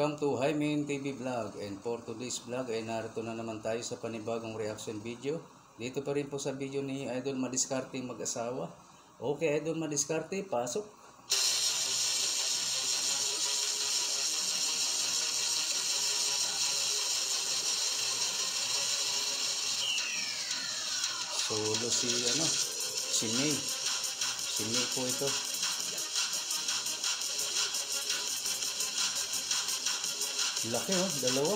Welcome to Jaime TV Vlog, and for today's vlog ay narito na naman tayo sa panibagong reaction video. Dito pa rin po sa video ni Idol Madiskarte mag-asawa. Okay, Idol Madiskarte, pasok. Solo si May. Si May po ito. Laki oh, dalawa.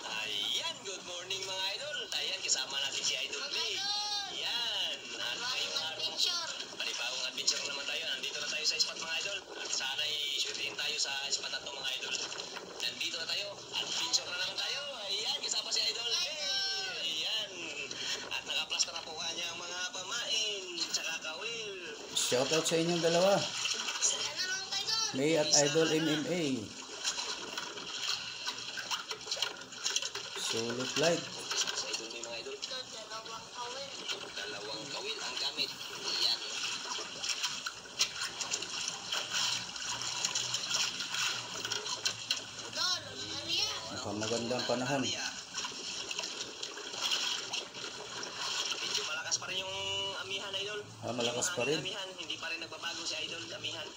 Ayan, good morning mga idol. Ayan, kasama natin si Idol May. Ayan, at ngayong araw, panibagong adventure naman tayo. Nandito na tayo sa spot mga idol. At sana i-shootin tayo sa spot na to mga idol. Nandito na tayo, adventure na naman tayo. Ayan, kasama si Idol May. Ayan, at naka-plaster na po kanyang mga pamain, tsaka kawil. Shoutout sa inyong dalawa, May at Idol MMA. Solo flight. Sa Idol May mga idol, dalawang kawil ang gamit. Ayan. Nakamagandang panahon. Medyo malakas pa rin yung amihan, idol. Malakas pa rin. Amihan, hindi pa rin nagbabago si Idol, amihan.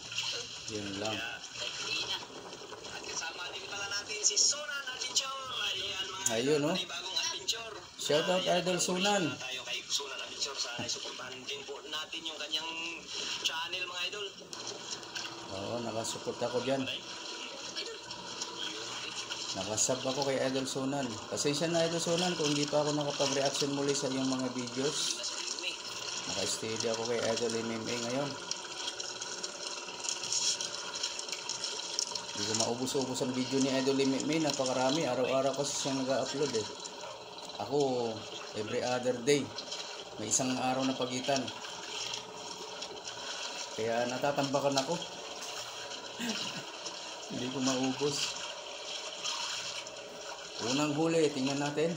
Yun lang. At kasama din pala natin si Sunan Adventure. Ayan mga Ayun, idol, oh. panibagong adventure. Shoutout Idol Sunan. Tayo kay Sunan Adventure sa isuportahan din po natin yung kanyang channel mga idol. Oo, nakasupport ako dyan. Nakasub ako kay Idol Sunan. Pasensya na Idol Sunan kung hindi pa ako nakapag-reaction muli sa iyong mga videos. Naka-steady ako kay Idol MMA ngayon. Hindi ko maubos-ubos ang video ni Idol MMA. Napakarami. Araw-araw kasi siyang nag-upload eh. Ako, every other day. May isang araw na pagitan. Kaya natatambakan ako. Hindi ko maubos. Unang huli, tingnan natin.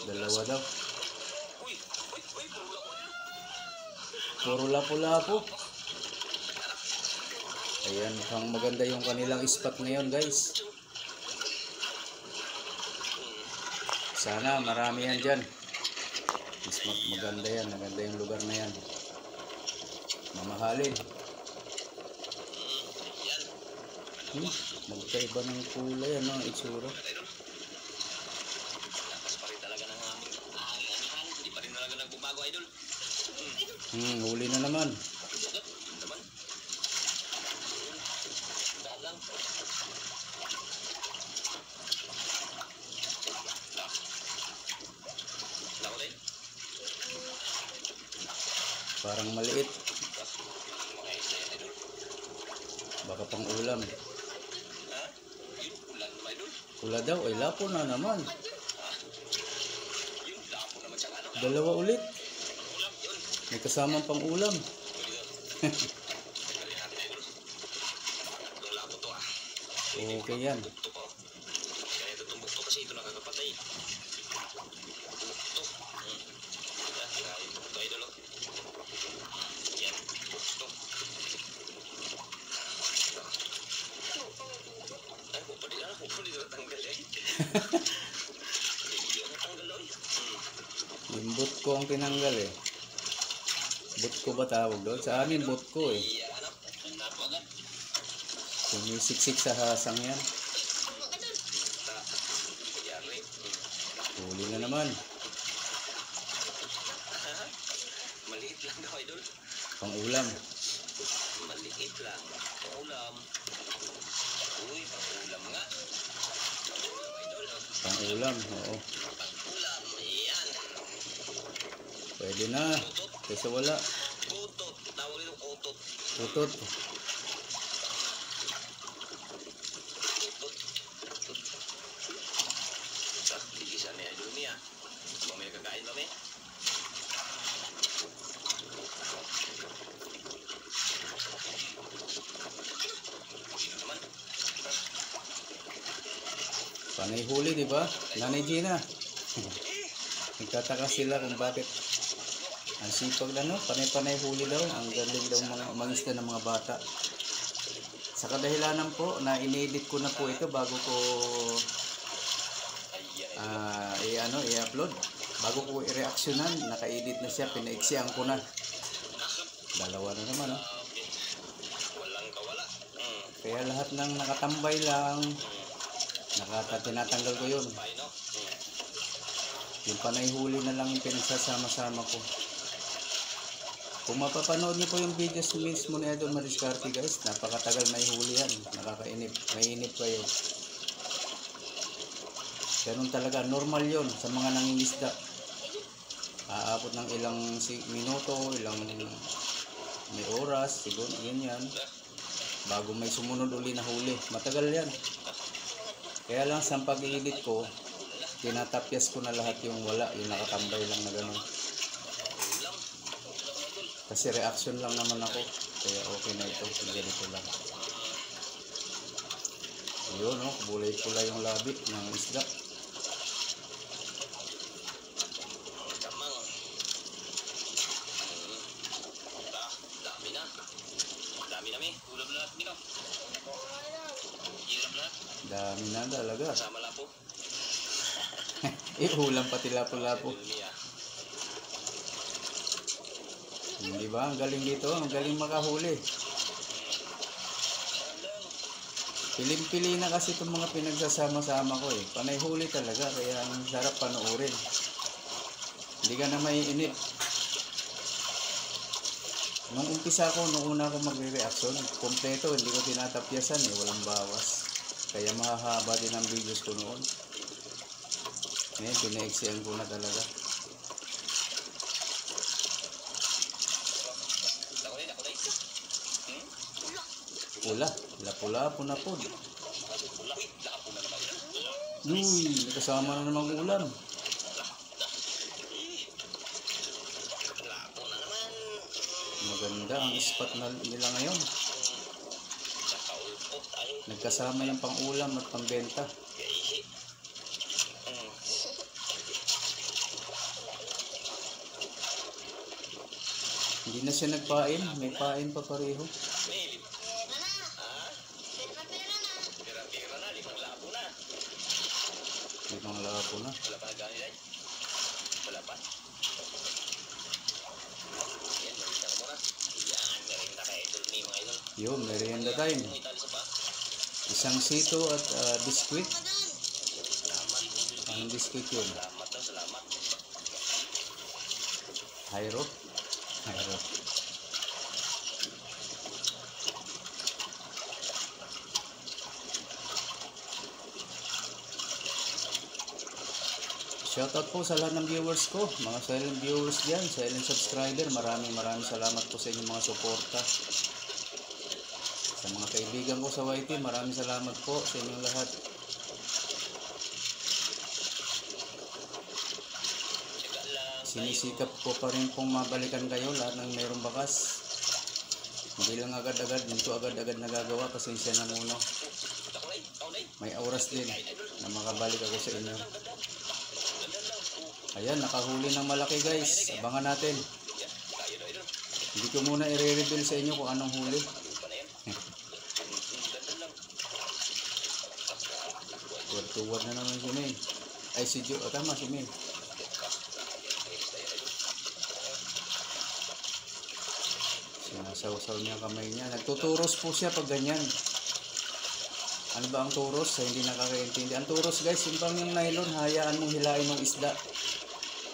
Dalawa daw. Puro lapo-lapo. Ayan, mukhang maganda yung kanilang spot ngayon guys. Sana marami yan dyan. Maganda yan, maganda yung lugar na yan. Mamahalin. Magkaiba ng kulay, ano ang itsura. Lakas pa rin talaga ng aming amihan. Hindi pa rin talaga nagbabago, idol. Huli na naman. Naman. Dahil lang. Lako din. Parang maliit. Okay, sa'yo, idol. Baka pang ulam. Ha? Yun, ulan naman, idol. Pula daw, ay lapo na naman. Ha? Yun, lapo naman siyang ano. Dalawa ulit. Ulam, yun. May kasamang pang ulam. Tanggalin natin, idol. Tatlong lapo to, ah. Okay yan. Bukto ko. Kaya ito itong bukto kasi ito nakakapatay. Bukto. Yan, kaya yung bukto, idol, oh. Yan, bukto. Ay, pupali na tanggal, eh. Hindi ako tanggal, oh. Yung boot ko ang tinanggal eh. Boot ko ba tawag doon? Sa amin boot ko eh. Iya, ano? Nato agad. Sumisiksik sa hasang yan. Yari. Huli na naman. Maliit lang daw, idol. Pang ulam. Maliit lang. Paulam. Uy, paulam nga. Paulam, idol. Pang ulam, oo. Paulam, ayan. Pwede na. Kasi wala. Kutot. Tawag nito kutot. Tutot. Kutot. Tigisan ni idol niya. Kung may kakain kami. Sino naman? Panay huli, di ba? Nanay Gina. Nagtataka sila kung bakit ang sipag na no, panay-panay huli daw, ang galing daw mga mangisda ng mga bata. Sa kadahilanan po na inedit ko na po ito bago ko i-upload. Bago ko i-reaksyonan, naka-edit na siya, pinaiksihan ko na. Dalawa na naman, no? Walang kawala. Kaya lahat ng nakatambay lang, tinatanggal ko yun. Yung panay huli na lang yung pinagsasama-sama ko. Kung mapapanood niyo po yung videos mismo ni Idol Madiskarte guys, napakatagal may huli yan. Nakakainip, mainip kayo. Ganun talaga, normal yon sa mga nangingisda. Aabot ng ilang minuto, ilang may oras, siguro yan. Bago may sumunod uli na huli. Matagal yan. Kaya lang sa pag-i-edit ko, tinatapyas ko na lahat yung wala, yung nakatambay lang na gano'n. Kasi reaction lang naman ako. Kaya okay na ito. Ganito lang. Ayun, no? Kulay-pula yung labi ng isda. Dami na talaga. Sama lapo. Ulam pati lapo-lapo. Hindi ba? Ang galing dito. Ang galing makahuli. Pilim-pili na kasi itong mga pinagsasama-sama ko eh. Panay huli talaga. Kaya ang sarap panoorin. Hindi ka na maiinip. Nung umpisa ko, nung una ko magre-reaction, kompleto. Hindi ko tinatapyasan eh. Walang bawas. Kaya mahahaba din ang videos ko noon. Ngayon, pinaiksihan ko na talaga. Pula. Lapo-lapo na po. Uy, nakasama na namang ulam. Maganda ang spot nila ngayon. Nagkasama yung pang-ulam at pang-benta. Hindi na siya nagpain. May pain pa pareho. Limang lapo na. Wala pa nagkano dyan? Wala pa? Yan, merienda ka muna. Yan, merienda ka idol ni mga idol. Yun, merienda time. Isang sito at biskwit. Anong biskwit yun? Salamat daw, salamat. Hayro? Hayro. Shoutout po sa lahat ng viewers ko, mga silent viewers dyan, silent subscriber, maraming salamat po sa inyong mga suporta. Sa mga kaibigan ko sa YT, maraming salamat po sa inyong lahat. Sinisikap ko pa rin pong mabalikan kayo, lahat ng mayroong bakas. Hindi lang agad-agad, dito agad-agad nagagawa, pasensya na muna. May oras din na makabalik ako sa inyo. Ayan, nakahuli ng malaki guys. Abangan natin. Hindi ko muna i-reveal sa inyo kung anong huli. Tuwad na naman si May. Ay, si Jo. Tama, si May. Sinasaw-saw niya kamay niya. Nagtuturos po siya pag ganyan. Ano ba ang turos? Sa hindi nakakaintindi. Ang turos guys, yung pang yung nylon, hayaan mong hilain ng isda.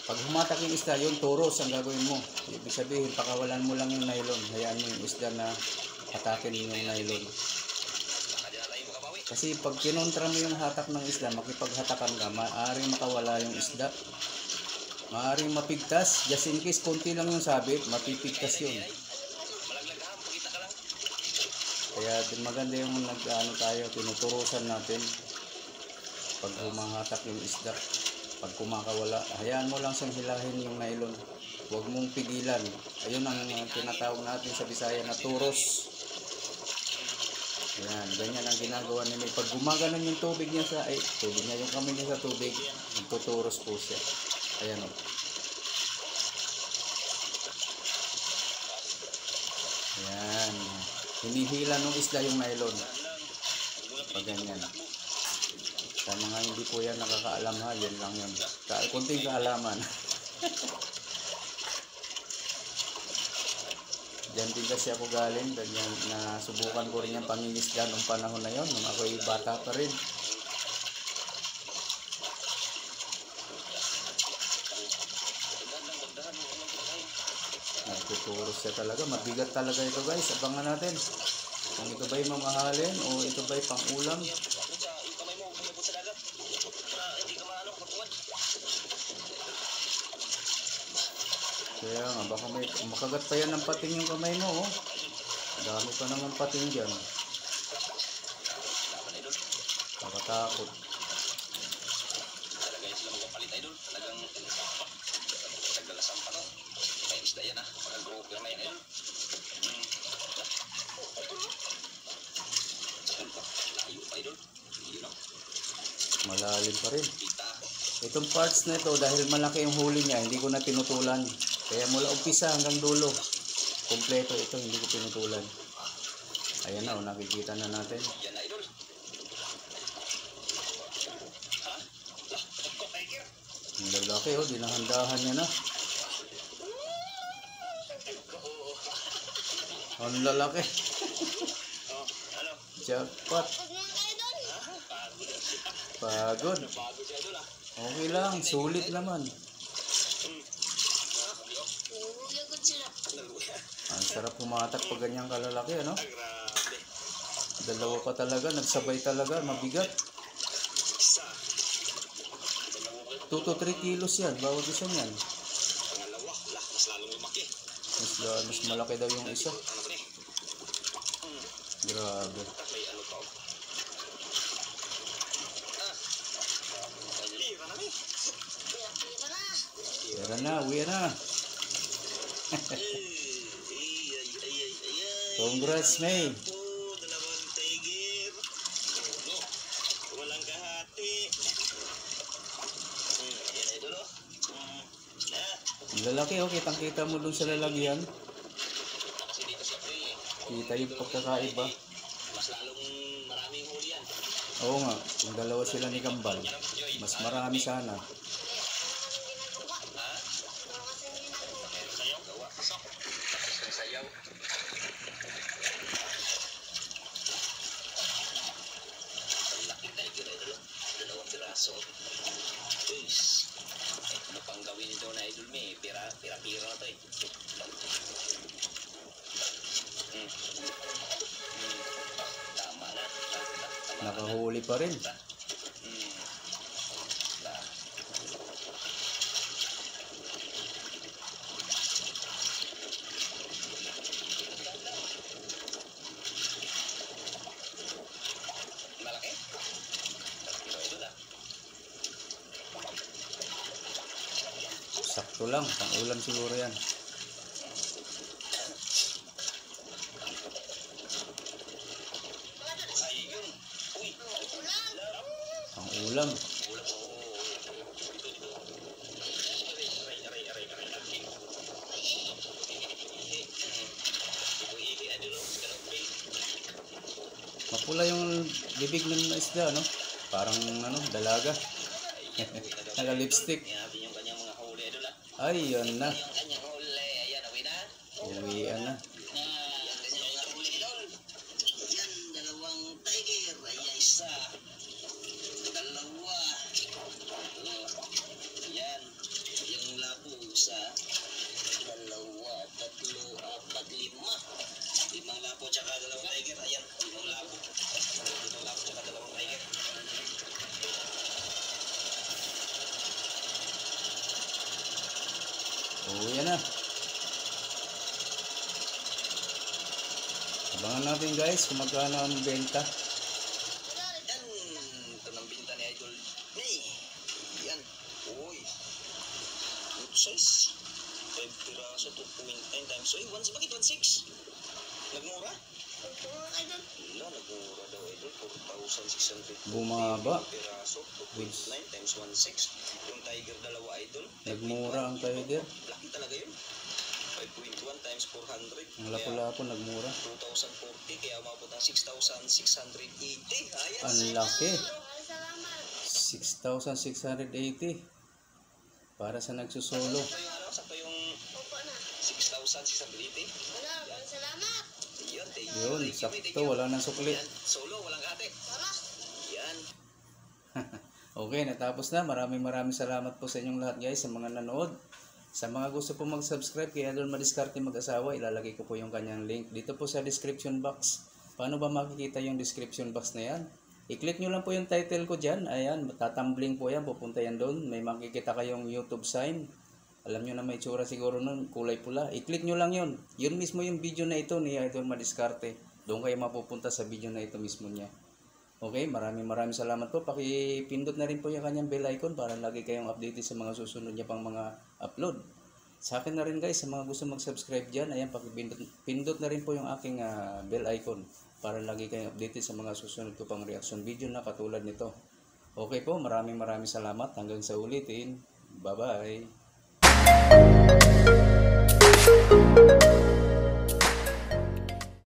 Pag humatak yung isda, yun turos ang gagawin mo. Ibig sabihin, pakawalan mo lang yung nylon. Hayaan mo yung isda na hatakin yung nylon. Kasi pag kinontra mo yung hatak ng isda, makipaghatakan ka, maaaring makawala yung isda. Maaaring mapigtas. Just in case, konti lang yung sabit, mapipigtas yun. Kaya maganda yung tayo, tinuturusan natin pag humahatak yung isda. Pag kumakawala, hayaan mo lang siyang hilahin yung nylon. Huwag mong pigilan. Ayun ang tinatawag natin sa Bisaya na turos. Yan, ganyan ang ginagawa ni May. Pag gumaganon yung tubig niya yung kamay niya sa tubig, nagtuturos po siya. Ayan o. Ayan. Hinihila ng isda yung nylon. Pag ganyan. Sa mga hindi po yan nakakaalam ha, yan lang yun. Kunting kaalaman. Diyan din kasi ako galing. Ganyan, nasubukan ko rin yung pangingisda nung panahon na yon, nung ako'y bata pa rin. Nagtuturo siya talaga. Mabigat talaga ito guys. Abangan natin. Kung ito ba'y mamahalin o ito ba'y pang ulam. Kaya nga, baka may makagat pa yan ng pating yung kamay mo, oh. Dami pa naman pating dyan. Nakatakot. Talaga sila magpapalit idol. Talagang nagdalasan pa to. Kaya isda yan ha. Pag-grouper na yan idol. Layo pa idol. Yun o. Malalim pa rin. Kita. Itong parts na ito, dahil malaki yung huli niya, hindi ko na tinutulan. Kaya mula umpisa hanggang dulo, kompleto ito, hindi ko tinutulan. Ayan na, nakikita na natin. Yan na idol. Ha? Tiger. Ang lalaki, oh, dinahandahan niya na. Ang lalaki. Oh, ano? Jackpot. Pagod. Bago siya idol ah. Okay lang, sulit naman. Ang sarap pumatak pag ganyang kalalaki, ano? Grabe. Dalawa pa talaga, nagsabay talaga, mabigat. 2 to 3 kilos yan, bawat isa niyan. Pangalawa, mas lalong lumaki. Mas malaki daw yung isa. Ano ba ni? Grabe. May ano pa. Tira na ni. Tara na, uwi na. Congrats, May. Dalawang tiger. Walang kahati. Yan idol oh. Ang lalaki, oh, kitang-kita mo dun sa lalagyan. Kasi dito siya free eh. Kita yung pagkakaiba. Mas lalong maraming huli yan. Oo nga, kung dalawa sila ni Kambal, mas marami sana. Ha? Meron sayaw? Gawa. Pasok. Tapos sayaw. Ang laki tiger idol. Dalawang piraso. Uys. Ano pang gawin nito na idol me? Pira-pira na to eh. Tama na. Nakahuli pa rin. Malaki? Pero idol ah. Sakto lang, pang ulam siguro yan. Ayun. Uy. Pang ulam. Ulam. Aray. Mapula yung bibig ng isda, no? Parang ano, dalaga. Naka-lipstick. Yan yung kanyang mga huli idol ah. Ay, yun na. Yung kanyang huli. Ayan, awin na. Uwian na. Yan, kanyang mga huli idol. Yan, dalawang tiger. Ayan, isa. Dalawa. Yan, yung labo. Isa. Dalawa. Tatlo. Apat. Lima. Limang labo tsaka dalawang tiger. Ayan, limang labo. Limang labo tsaka dalawang tiger. Uwian na. Abangan natin guys kung magkano ang benta. Yan, ito ng binta ni Idol. Hey, yan. Uy, good size. 5 piraso, 2.9 times. Uy, bakit 1.6? Nagmura? Wala, nagmura daw idol. 4,650 Bumaba. piraso. 2.9 times 1.6. Yung Tiger dalawa idol. Nagmura ang Tiger. Laki talaga yun. 5.1 times 400. Ang lapo-lapo nagmura. 2,040 kaya umabot ng 6,680. Ayan. Ang laki. 6,680. Para sa nagsusolo. Sakto yung 6,680. Yan, Yun, sakto. Wala nang sukli. Yan, solo, walang kate. Yan. Okay, natapos na. Maraming salamat po sa inyong lahat guys, sa mga nanood. Sa mga gusto po mag-subscribe kay Idol Madiskarte Mag-asawa, ilalagay ko po yung kanyang link dito po sa description box. Paano ba makikita yung description box na yan? I-click nyo lang po yung title ko dyan. Ayan, tatambling po yan. Pupunta yan doon. May makikita kayong YouTube sign. Alam nyo na may tsura siguro nun, kulay pula. I-click nyo lang yun. Yun mismo yung video na ito ni Idol Madiskarte. Doon kayo mapupunta sa video na ito mismo niya. Okay, maraming salamat po. Pakipindot na rin po yung kanyang bell icon para lagi kayong updated sa mga susunod niya pang mga upload. Sa akin na rin guys, sa mga gusto mag-subscribe dyan, ayan, pakipindot na rin po yung aking bell icon para lagi kayong updated sa mga susunod ko pang reaction video na katulad nito. Okay po, maraming salamat. Hanggang sa ulitin. Bye-bye.